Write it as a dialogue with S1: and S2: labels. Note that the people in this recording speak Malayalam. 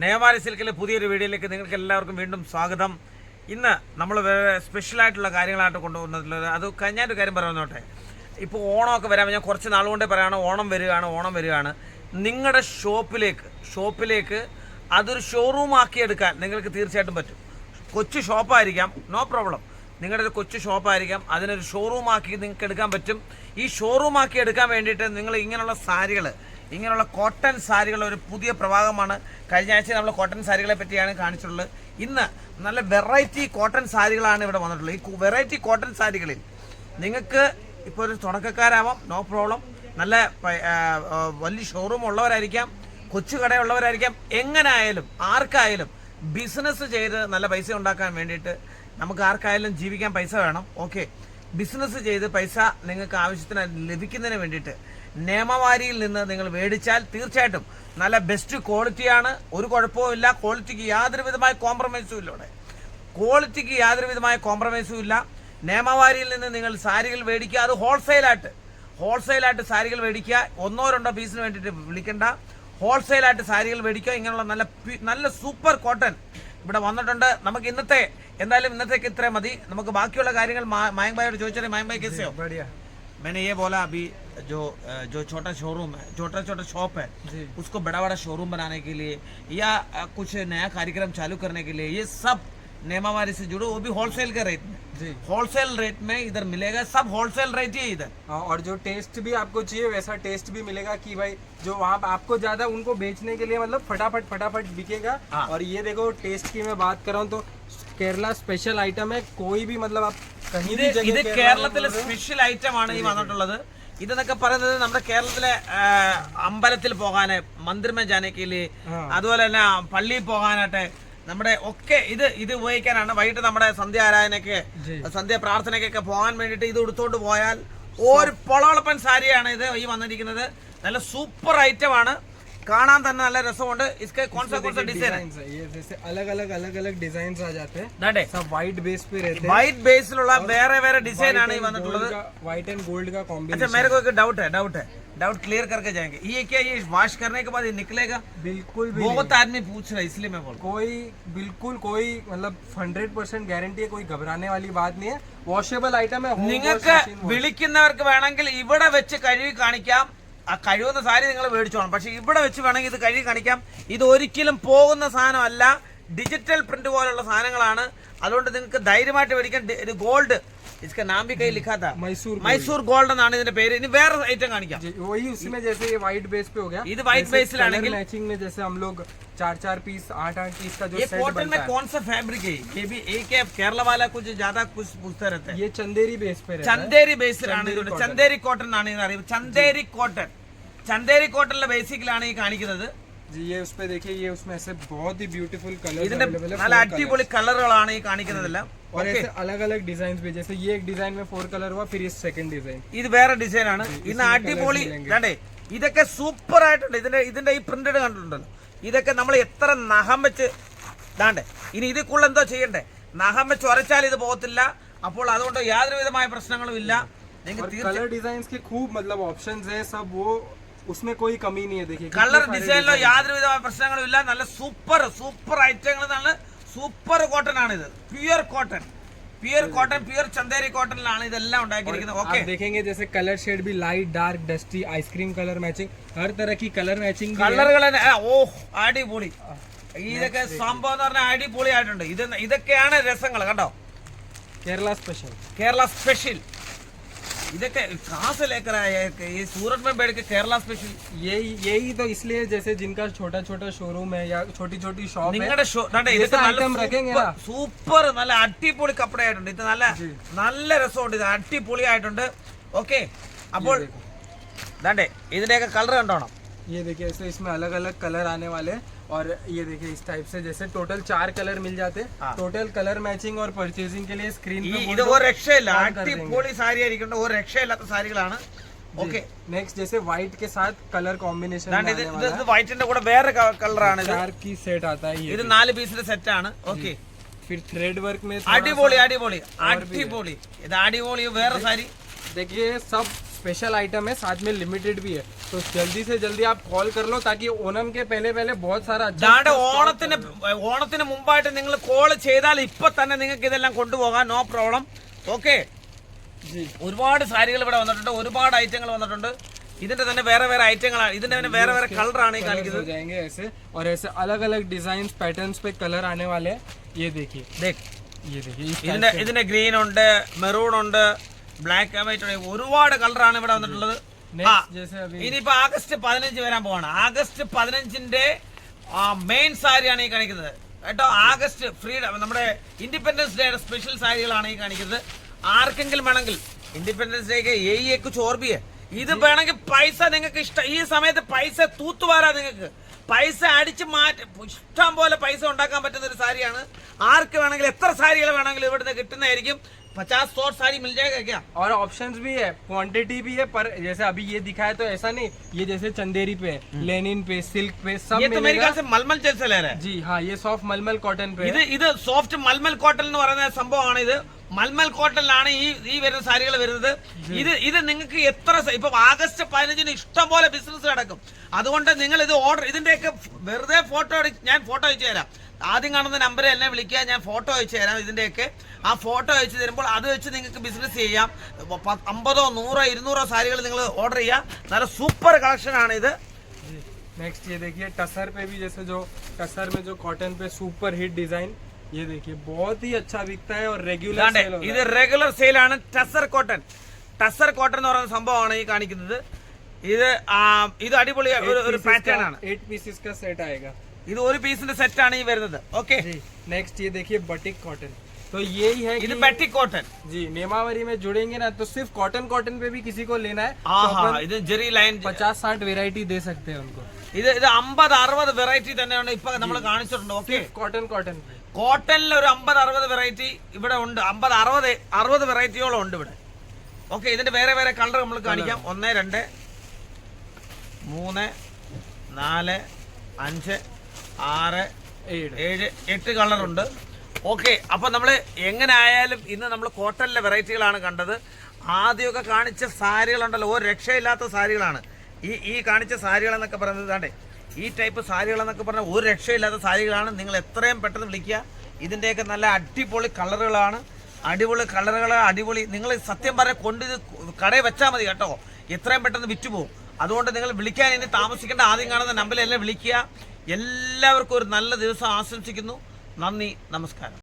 S1: നേവാരി സിൽക്കിലെ പുതിയൊരു വീഡിയോയിലേക്ക് നിങ്ങൾക്ക് എല്ലാവർക്കും വീണ്ടും സ്വാഗതം. ഇന്ന് നമ്മൾ വേറെ സ്പെഷ്യലായിട്ടുള്ള കാര്യങ്ങളായിട്ട് കൊണ്ടുപോകുന്നത് അത് ഞാനൊരു കാര്യം പറയുന്നോട്ടെ. ഇപ്പോൾ ഓണമൊക്കെ വരാൻ ഞാൻ കുറച്ച് നാളുകൊണ്ടേ പറയുകയാണ്, ഓണം വരികയാണ്. നിങ്ങളുടെ ഷോപ്പിലേക്ക് അതൊരു ഷോറൂം ആക്കിയെടുക്കാൻ നിങ്ങൾക്ക് തീർച്ചയായിട്ടും പറ്റും. കൊച്ചു ഷോപ്പായിരിക്കാം, നോ പ്രോബ്ലം. നിങ്ങളുടെ ഒരു കൊച്ചു ഷോപ്പായിരിക്കാം, അതിനൊരു ഷോറൂം ആക്കി നിങ്ങൾക്ക് എടുക്കാൻ പറ്റും. ഈ ഷോറൂം ആക്കി എടുക്കാൻ വേണ്ടിയിട്ട് നിങ്ങൾ ഇങ്ങനെയുള്ള കോട്ടൺ സാരികൾ ഒരു പുതിയ പ്രഭാഗമാണ്. കഴിഞ്ഞ ആഴ്ച നമ്മൾ കോട്ടൺ സാരികളെ പറ്റിയാണ് കാണിച്ചിട്ടുള്ളത്. ഇന്ന് നല്ല വെറൈറ്റി കോട്ടൺ സാരികളാണ് ഇവിടെ വന്നിട്ടുള്ളത്. ഈ വെറൈറ്റി കോട്ടൺ സാരികളിൽ നിങ്ങൾക്ക് ഇപ്പോൾ ഒരു തുടക്കക്കാരാവാം, നോ പ്രോബ്ലം. നല്ല വലിയ ഷോറൂം ഉള്ളവരായിരിക്കാം, കൊച്ചു കടയുള്ളവരായിരിക്കാം. എങ്ങനെയായാലും ആർക്കായാലും ബിസിനസ് ചെയ്ത് നല്ല പൈസ ഉണ്ടാക്കാൻ വേണ്ടിയിട്ട് നമുക്ക് ആർക്കായാലും ജീവിക്കാൻ പൈസ വേണം. ഓക്കെ, ബിസിനസ് ചെയ്ത് പൈസ നിങ്ങൾക്ക് ആവശ്യത്തിന് ലഭിക്കുന്നതിന് വേണ്ടിയിട്ട് നിയമവാരിയിൽ നിന്ന് നിങ്ങൾ മേടിച്ചാൽ തീർച്ചയായിട്ടും നല്ല ബെസ്റ്റ് ക്വാളിറ്റിയാണ്. ഒരു കുഴപ്പവുമില്ല. ക്വാളിറ്റിക്ക് യാതൊരു വിധമായ കോംപ്രമൈസും ഇല്ല. നിയമവാരിയിൽ നിന്ന് നിങ്ങൾ സാരികൾ മേടിക്കുക. അത് ഹോൾസെയിലായിട്ട് സാരികൾ മേടിക്കുക. ഒന്നോ രണ്ടോ പീസിന് വേണ്ടിയിട്ട് വിളിക്കണ്ട. ഹോൾസെയിലായിട്ട് സാരികൾ മേടിക്കുക. ഇങ്ങനെയുള്ള നല്ല സൂപ്പർ കോട്ടൺ ഇവിടെ വന്നിട്ടുണ്ട്. നമുക്ക് ഇന്നത്തേക്ക് ഇത്രയും മതി. നമുക്ക് ബാക്കിയുള്ള കാര്യങ്ങൾ മയങ്ക് ഭായിയോട് ചോദിച്ചാൽ മയങ്ക് ഭായി कैसे हो? मैंने ये बोला अभी जो छोटा शोरूम है, छोटा शॉप है, उसको बड़ा शोरूम बनाने के लिए या कुछ नया कार्यक्रम चालू करने के लिए ये सब नेमावारी से जुड़ो, वो भी होलसेल के रेट में होलसेल रेट में इधर मिलेगा. सब होलसेल रेट ही इधर.
S2: और जो टेस्ट भी आपको चाहिए वैसा टेस्ट भी मिलेगा कि भाई जो वहाँ आपको ज्यादा उनको बेचने के लिए मतलब फटाफट बिकेगा. और ये देखो टेस्ट की मैं बात कर रहा हूँ तो केरला स्पेशल आइटम है. कोई भी मतलब आप कहीं भी
S1: ഇത് കേരളത്തിലെ സ്പെഷ്യൽ ഐറ്റം ആണ് ഈ വന്നിട്ടുള്ളത്. ഇതെന്നൊക്കെ പറയുന്നത് നമ്മുടെ കേരളത്തിലെ അമ്പലത്തിൽ പോകാന്, മന്ദിരമേ ജാനേക്കില്, അതുപോലെ തന്നെ പള്ളിയിൽ പോകാനായിട്ട് നമ്മുടെ ഒക്കെ ഇത് ഉപയോഗിക്കാനാണ്. വൈകിട്ട് നമ്മുടെ സന്ധ്യ ആരാധനയ്ക്ക്, സന്ധ്യ പ്രാർത്ഥനയ്ക്കൊക്കെ പോകാൻ വേണ്ടിയിട്ട് ഇത് എടുത്തോണ്ട് പോയാൽ ഒരു പൊളവളപ്പൻ സാരിയാണ് ഇത് ഈ വന്നിരിക്കുന്നത്. നല്ല സൂപ്പർ ഐറ്റം ആണ്. കാണാൻ തന്നെ നല്ല രസമുണ്ട്. इसके कौन सा डिजाइन है?
S2: ये जैसे अलग अलग डिजाइन आ जाते हैं. सब वाइट बेस पे रहते हैं.
S1: वाइट बेसिലുള്ള വേറെ ഡിസൈൻ ആണ് ഈ വന്നിട്ടുള്ളത്.
S2: व्हाइट एंड गोल्ड का कॉम्बिनेशन.
S1: अच्छा, मेरे को एक डाउट क्लियर करके जाएंगे. ये क्या ये वॉश करने के बाद ये निकलेगा?
S2: बिल्कुल भी
S1: बहुत आदमी पूछ रहा है, इसलिए मैं बोल.
S2: कोई मतलब 100% गारंटी है. कोई घबराने वाली बात नहीं है. वॉशेबल आइटम है.
S1: നിങ്ങൾക്ക് വിളിക്കുന്നവർക്ക് വേണമെങ്കിൽ ഇവിടെ വെച്ച് കഴുകി കാണിക്കാം. ആ കഴിവുന്ന സാരി നിങ്ങൾ മേടിച്ചോണം. പക്ഷെ ഇവിടെ വെച്ച് വേണമെങ്കിൽ ഇത് കഴുകി കാണിക്കാം. ഇത് ഒരിക്കലും പോകുന്ന സാധനമല്ല. ഡിജിറ്റൽ പ്രിന്റ് പോലുള്ള സാധനങ്ങളാണ്. അതുകൊണ്ട് നിങ്ങൾക്ക് ധൈര്യമായിട്ട് മേടിക്കാൻ. ഗോൾഡ് इसका नाम भी कहीं लिखा था, मैसूर गोल्ड എന്നാണ് ഇതിന്റെ പേര്. ഇനി വേറെ ഐറ്റം കാണിക്കാം.
S2: वही उसमें जैसे ये वाइट बेस पे हो गया.
S1: ഇത് വൈറ്റ് ബേസിലാണെങ്കിൽ
S2: मैचिंग में जैसे हम लोग 4 पीस 8 पीस का जो
S1: ये
S2: सेट
S1: कॉटन में कौन सा फैब्रिक है? ये भी एक है केरला वाला कुछ ज्यादा कुछ पूछते रहते हैं.
S2: ये चंदेरी बेस पे रहता है.
S1: ചന്ദേരി ബേസിലാണ് ഇത്. ചന്ദേരി കോട്ടൺ ആണ് ഇത് അറിയുന്നത്. ചന്ദേരി കോട്ടണിലെ ബേസിക്കലാണ് ഈ കാണിക്കുന്നത്.
S2: जी ये उस पे देखिए, ये उसमें ऐसे बहुत ही ब्यूटीफुल कलर
S1: अवेलेबल है. നല്ല അടിപൊളി കളറുകളാണ് ഈ കാണിക്കുന്നതെല്ലാം.
S2: और ऐसे अलग डिजाइन भी. जैसे ये एक डिजाइन में 4 कलर हुआ, फिर ये सेकंड डिजाइन.
S1: ഇത് വേറെ ഡിസൈൻ ആണ്. ഇന്ന് അടിപൊളി കണ്ടേ. ഇതൊക്കെ സൂപ്പർ ആയിട്ടുണ്ട്. ഇതിന്റെ ഈ പ്രിന്റഡ് കണ്ടിട്ടുണ്ടല്ലോ. ഇതൊക്കെ നമ്മൾ എത്ര നഖം വെച്ച് ദാണ്ടേ. ഇനി ഇതിക്കുള്ള എന്തോ ചെയ്യണ്ടേ? നഖം വെച്ച് ഉരച്ചാൽ ഇത് പോകത്തില്ല. അപ്പോൾ അതുകൊണ്ട് യാതൊരു വിധമായ പ്രശ്നങ്ങളും ഇല്ല.
S2: कलर डिजाइन के खूब मतलब ऑप्शंस है सब. वो उसमें कोई कमी नहीं है. देखिए
S1: കളർ ഡിസൈനിലോ യാതൊരു വിധമായ പ്രശ്നങ്ങളും ഇല്ല. നല്ല സൂപ്പർ ഐറ്റങ്ങൾ. നല്ല സൂപ്പർ കോട്ടൺ ആണ് ഇത്. Pure cotton pure Chanderi cotton इതെല്ലാം ഉണ്ടാക്കിയിരിക്കുന്നത്. ഓക്കേ,
S2: आप देखेंगे जैसे कलर शेड भी light dark dusty icecream colour matching, हर तरह की कलर मैचिंग
S1: കളറുകൾ അടിപൊളി. ഇതൊക്കെ സംഭവം എന്ന് പറഞ്ഞാൽ അടിപൊളി ആയിട്ടുണ്ട്. ഇതൊക്കെയാണ് രസങ്ങൾ കണ്ടോ.
S2: केरला
S1: स्पेशल इधर कहाँ से लेकर आए हैं? ये सूरत में बैठ के केरला स्पेशल.
S2: यही तो इसलिए जैसे जिनका छोटा शोरूम है या छोटी शॉप है,
S1: സൂപ്പർ നല്ല അടിപൊളി കപ്പടയായിട്ടുണ്ട്. ഇത് നല്ല രസമുണ്ട്. ഇത് അടിപൊളിയായിട്ടുണ്ട്. ഓക്കെ, അപ്പോൾ ദാണ്ടേ ഇതിന്റെയൊക്കെ കളർ കണ്ടോണം.
S2: ये देखिए ऐसे इसमें अलग कलर आने वाले हैं. और ये देखिए इस टाइप से जैसे टोटल 4 कलर मिल जाते हैं. टोटल कलर मैचिंग और परचेजिंग के लिए स्क्रीन पे
S1: ഇത് ഒരു രക്ഷയില്ല. അടിപൊളി സാരി ആയിരിക്കും. ഒരു രക്ഷയില്ലാത്ത സാരികളാണ്. ഓക്കെ,
S2: नेक्स्ट जैसे व्हाइट के साथ कलर कॉम्बिनेशन
S1: ഇത് വൈറ്റിന്റെ കൂടെ വേറെ കളറാണ്.
S2: 4 की सेट आता है.
S1: ഇത് 4 പീസിന്റെ സെറ്റ് ആണ്. ഓക്കെ,
S2: फिर थ्रेड वर्क में
S1: അടിപൊളി ഇത് അടിപൊളി വേറെ സാരി.
S2: देखिए सब स्पेशल आइटम है, साथ में लिमिटेड भी है, तो जल्दी से जल्दी आप कॉल कर लो ताकि ओणम के पहले पहले बहुत सारा अच्छा
S1: ദാണ്ടെ ഓണത്തിന് മുമ്പായിട്ട് നിങ്ങൾ കോൾ ചെയ്താൽ ഇപ്പൊ തന്നെ നിങ്ങൾക്ക് ഇതെല്ലാം കൊണ്ടുപോകാം, നോ പ്രോബ്ലം. ഓക്കെ,
S2: जी
S1: ഒരുപാട് സാരികൾ ഇവിടെ വന്നിട്ടുണ്ട്, ഒരുപാട് ഐറ്റങ്ങൾ വന്നിട്ടുണ്ട്. ഇതിന്റെ തന്നെ വേറെ വേറെ ഐറ്റങ്ങളാണ്, ഇതിന്റെ തന്നെ വേറെ വേറെ കളറാണ് ഈ
S2: हो
S1: കാണിക്കുന്നത്.
S2: जाएंगे ऐसे, और ऐसे अलग अलग डिजाइन पैटर्न्स पे कलर आने वाले हैं. ये देखिए, ये देखिए इस
S1: ഇതിന്റെ ഇതിന്റെ ഗ്രീൻ ഉണ്ട്, മെറൂൺ ഉണ്ട്, ബ്ലാക്ക് ആൻഡ് വൈറ്റ് ഉണ്ട്, ഒരുപാട് കളറാണ് ഇവിടെ വന്നിട്ടുള്ളത്.
S2: next जैसे अभी
S1: ഇനിയിപ്പോ ആഗസ്റ്റ് 15 വരാൻ പോവാണ്. ആഗസ്റ്റ് 15ന്റെ മെയിൻ സാരിയാണ് ഈ കാണിക്കുന്നത് കേട്ടോ. ആഗസ്റ്റ് ഫ്രീഡം, നമ്മുടെ ഇൻഡിപെൻഡൻസ് ഡേയുടെ സ്പെഷ്യൽ സാരികളാണ് ഈ കാണിക്കുന്നത്. ആർക്കെങ്കിലും വേണമെങ്കിൽ ഇൻഡിപെൻഡൻസ് ഡേക്ക് ഏക്ക് ചോർബിയെ ഇത് വേണമെങ്കിൽ പൈസ നിങ്ങൾക്ക് ഇഷ്ടം, ഈ സമയത്ത് പൈസ തൂത്തുവാരാ, നിങ്ങൾക്ക് പൈസ അടിച്ച് ഇഷ്ടം പോലെ പൈസ ഉണ്ടാക്കാൻ പറ്റുന്ന ഒരു സാരിയാണ്. ആർക്ക് വേണമെങ്കിലും എത്ര സാരികൾ വേണമെങ്കിലും ഇവിടുന്ന് കിട്ടുന്നതായിരിക്കും. 50-100 साड़ी मिल जाएगा क्या?
S2: और ऑप्शंस भी है, क्वांटिटी भी है, पर जैसे अभी ये दिखाया तो ऐसा नहीं, ये जैसे चंदेरी पे है, लेनिन पे, सिल्क पे सब
S1: ये तो मेरे ख्याल से मलमल जैसे ले रहा है.
S2: जी हाँ, ये सॉफ्ट मलमल कॉटन पे है.
S1: ഇത് സോഫ്റ്റ് മൽമൽ കോട്ടൺ എന്ന് പറയുന്ന സംഭവമാണ്. ഇത് മൽമൽ കോട്ടണിലാണ് ഈ വരുന്ന സാരികൾ വരുന്നത്. ഇത് നിങ്ങൾക്ക് എത്ര ഇപ്പൊ ആഗസ്റ്റ് 15 ഇഷ്ടം പോലെ ബിസിനസ് നടക്കും. അതുകൊണ്ട് നിങ്ങൾ ഇത് ഓർഡർ, ഇതിന്റെയൊക്കെ വെറുതെ ഞാൻ ഫോട്ടോ അയച്ചു തരാം. ആദ്യം കാണുന്ന നമ്പറിൽ എന്നെ വിളിക്കുക, ഞാൻ ഫോട്ടോ അയച്ചു തരാം. ഇതിന്റെയൊക്കെ ആ ഫോട്ടോ അയച്ചു തരുമ്പോൾ അത് വെച്ച് നിങ്ങൾക്ക് ബിസിനസ് ചെയ്യാം. 50, 100, 200 സാരികൾ നിങ്ങൾ ഓർഡർ ചെയ്യാം. നല്ല സൂപ്പർ കളക്ഷൻ ആണ് ഇത്.
S2: नेक्स्ट ये देखिए टसर पे भी, जैसे जो टसर में जो कॉटन पे सुपर हिट डिजाइन, ये देखिए बहुत ही अच्छा बिकता है और रेगुलर सेल होता
S1: ഇത് റെഗുലർ സെയിൽ ആണ്. ടസർ കോട്ടൺ എന്ന് പറയുന്ന സംഭവമാണ് ഈ കാണിക്കുന്നത്. ഇത് അടിപൊളി ഒരു പാറ്റേൺ ആണ്.
S2: 8 पीसेस का सेट आएगा.
S1: ഇത് ഒരു പീസിന്റെ സെറ്റ് ആണ് ഈ വരുന്നത്. ഓക്കെ,
S2: नेक्स्ट ये देखिए बटिक कॉटन, तो यही है
S1: ഇത്
S2: कि
S1: ബട്ടിക് കോട്ടൺ.
S2: जी नेमावरी में जुड़ेंगे ना तो सिर्फ कॉटन पे भी किसी को लेना है तो
S1: ആഹാ,
S2: अपन
S1: ഇത് ജെറി ലൈൻ
S2: 50-60 वेराइटी दे सकते हैं उनको.
S1: ഇത് 50-60 വെറൈറ്റി തന്നെയാണ് ഇപ്പൊ നമ്മൾ കാണിച്ചിട്ടുണ്ട്. ഓക്കെ,
S2: कॉटन पे
S1: കോട്ടണിൽ ഒരു 50-60 വെറൈറ്റി ഇവിടെ ഉണ്ട്. 50-60 വെറൈറ്റിയോളം ഉണ്ട് ഇവിടെ. ഓക്കെ, ഇതിന്റെ വേറെ വേറെ കളർ നമ്മൾ കാണിക്കാം. 1, 2, 3, 4, 5, 6, 7, 8 കളറുണ്ട്. ഓക്കെ, അപ്പൊ നമ്മൾ എങ്ങനെ ആയാലും ഇന്ന് നമ്മൾ കോട്ടണിലെ വെറൈറ്റികളാണ് കണ്ടത്. ആദ്യമൊക്കെ കാണിച്ച സാരികളുണ്ടല്ലോ, ഒരു രക്ഷയില്ലാത്ത സാരികളാണ് ഈ കാണിച്ച സാരികൾ എന്നൊക്കെ പറയുന്നത്. താണ്ടേ ഈ ടൈപ്പ് സാരികൾ എന്നൊക്കെ പറഞ്ഞാൽ ഒരു രക്ഷയില്ലാത്ത സാരികളാണ്. നിങ്ങൾ എത്രയും പെട്ടെന്ന് വിളിക്കുക. ഇതിൻ്റെയൊക്കെ നല്ല അടിപൊളി കളറുകളാണ്, അടിപൊളി. നിങ്ങൾ സത്യം പറഞ്ഞാൽ ഇത് കടയിൽ വെച്ചാൽ മതി കേട്ടോ, എത്രയും പെട്ടെന്ന് വിറ്റുപോകും. അതുകൊണ്ട് നിങ്ങൾ വിളിക്കാൻ ഇനി താമസിക്കേണ്ട. ആദ്യം കാണുന്ന നമ്പറിലെല്ലാം വിളിക്കുക. എല്ലാവർക്കും ഒരു നല്ല ദിവസം ആശംസിക്കുന്നു. നന്ദി, നമസ്കാരം.